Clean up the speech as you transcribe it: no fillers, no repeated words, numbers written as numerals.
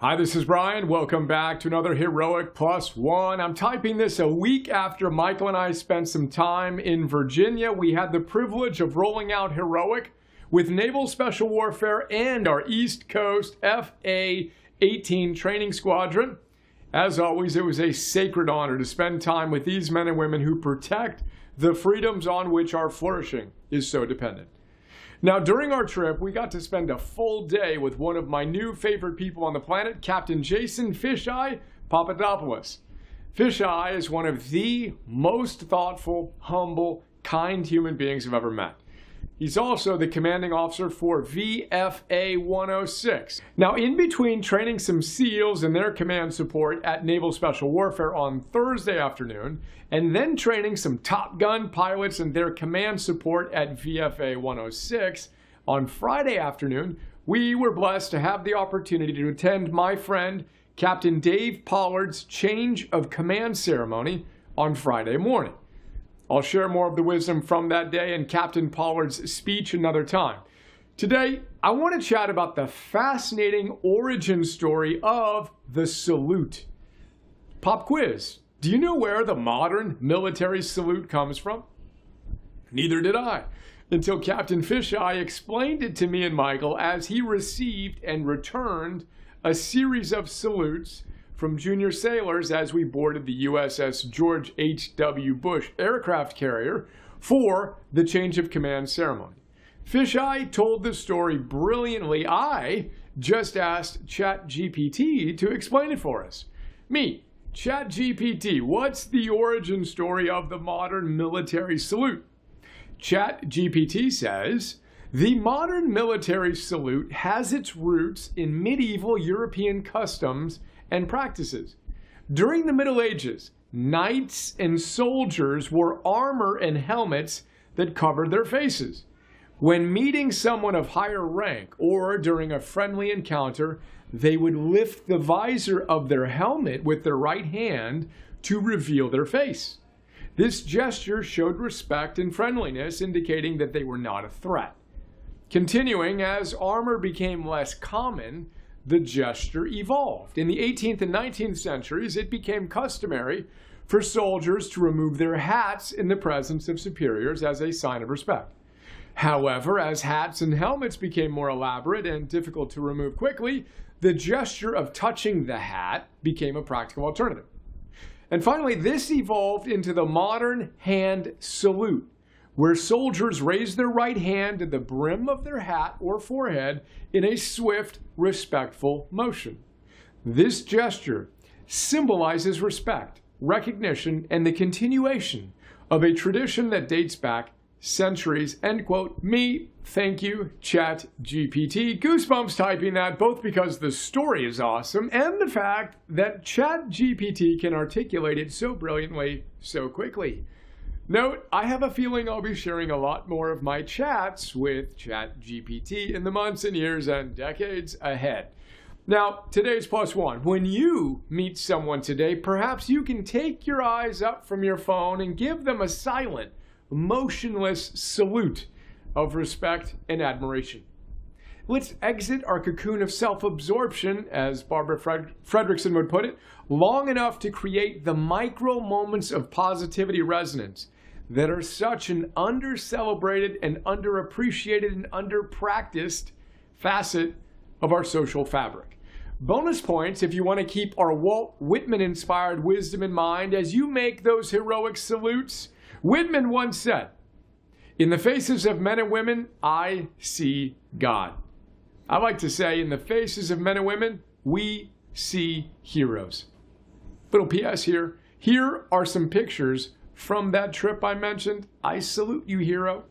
Hi, this is Brian. Welcome back to another Heroic Plus One. I'm typing this a week after Michael and I spent some time in Virginia. We had the privilege of rolling out Heroic with Naval Special Warfare and our East Coast FA-18 training squadron. As always, it was a sacred honor to spend time with these men and women who protect the freedoms on which our flourishing is so dependent. Now, during our trip, we got to spend a full day with one of my new favorite people on the planet, Captain Jason Fisheye Papadopoulos. Fisheye is one of the most thoughtful, humble, kind human beings I've ever met. He's also the commanding officer for VFA 106. Now, in between training some SEALs and their command support at Naval Special Warfare on Thursday afternoon, and then training some Top Gun pilots and their command support at VFA 106 on Friday afternoon, we were blessed to have the opportunity to attend my friend Captain Dave Pollard's change of command ceremony on Friday morning. I'll share more of the wisdom from that day and Captain Pollard's speech another time. Today, I want to chat about the fascinating origin story of the salute. Pop quiz. Do you know where the modern military salute comes from? Neither did I, until Captain Fisheye explained it to me and Michael as he received and returned a series of salutes from junior sailors as we boarded the USS George H.W. Bush aircraft carrier for the change of command ceremony. Fisheye told the story brilliantly. I just asked ChatGPT to explain it for us. Me, ChatGPT, what's the origin story of the modern military salute? ChatGPT says, the modern military salute has its roots in medieval European customs and practices. During the Middle Ages, knights and soldiers wore armor and helmets that covered their faces. When meeting someone of higher rank or during a friendly encounter, they would lift the visor of their helmet with their right hand to reveal their face. This gesture showed respect and friendliness, indicating that they were not a threat. Continuing, as armor became less common, the gesture evolved. In the 18th and 19th centuries, it became customary for soldiers to remove their hats in the presence of superiors as a sign of respect. However, as hats and helmets became more elaborate and difficult to remove quickly, the gesture of touching the hat became a practical alternative. And finally, this evolved into the modern hand salute, where soldiers raise their right hand to the brim of their hat or forehead in a swift, respectful motion. This gesture symbolizes respect, recognition, and the continuation of a tradition that dates back centuries. End quote. Me, thank you, ChatGPT. Goosebumps typing that, both because the story is awesome and the fact that ChatGPT can articulate it so brilliantly, so quickly. Note, I have a feeling I'll be sharing a lot more of my chats with ChatGPT in the months and years and decades ahead. Now, today's plus one. When you meet someone today, perhaps you can take your eyes up from your phone and give them a silent, motionless salute of respect and admiration. Let's exit our cocoon of self-absorption, as Barbara Fredrickson would put it, long enough to create the micro moments of positivity resonance that are such an under-celebrated and underappreciated and under-practiced facet of our social fabric. Bonus points if you want to keep our Walt Whitman-inspired wisdom in mind as you make those heroic salutes. Whitman once said, "In the faces of men and women, I see God." I like to say, in the faces of men and women, we see heroes. Little PS here. Here are some pictures from that trip I mentioned. I salute you, hero.